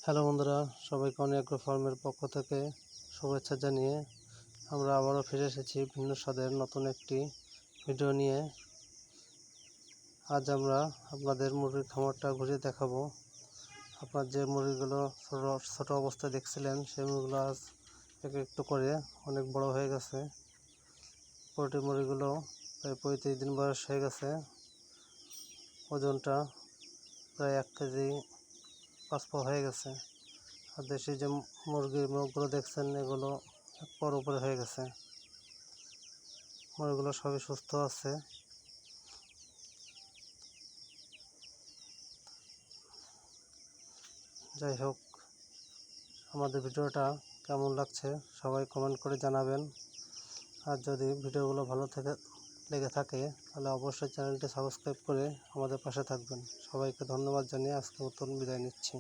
Hello বন্ধুরা, সবাইকে অনিক agro ফার্মের পক্ষ থেকে শুভেচ্ছা জানিয়ে আমরা আবারও ফিরে এসেছি ভিন্ন স্বাদের নতুন একটি ভিডিও নিয়ে। আজ আমরা আপনাদের মুরগির খামারটা ঘুরে দেখাবো। আপনার যে মুরগিগুলো ছোট অবস্থায় দেখছিলেন সেই মুরগিগুলো আজ একটু করে অনেক বড় হয়ে গেছে। পোল্ট্রি মুরগিগুলো প্রায় 35 দিন বয়স হয়ে গেছে। ওজনটা প্রায় 1 কেজি 5 পা হয়ে গেছে। আর দেশি যে মুরগির মুখগুলো দেখছেন এগুলো এক পর উপরে হয়ে গেছে। মুরগিগুলো সবই সুস্থ আছে। যাই হোক, আমাদের ভিডিওটা কেমন লাগছে সবাই কমেন্ট করে জানাবেন। আর যদি ভিডিওগুলো ভালো লেগে থাকে তাহলে অবশ্যই চ্যানেলটি সাবস্ক্রাইব করে আমাদের পাশে থাকবেন। সবাইকে ধন্যবাদ জানিয়ে আজকের মতন বিদায় নিচ্ছি।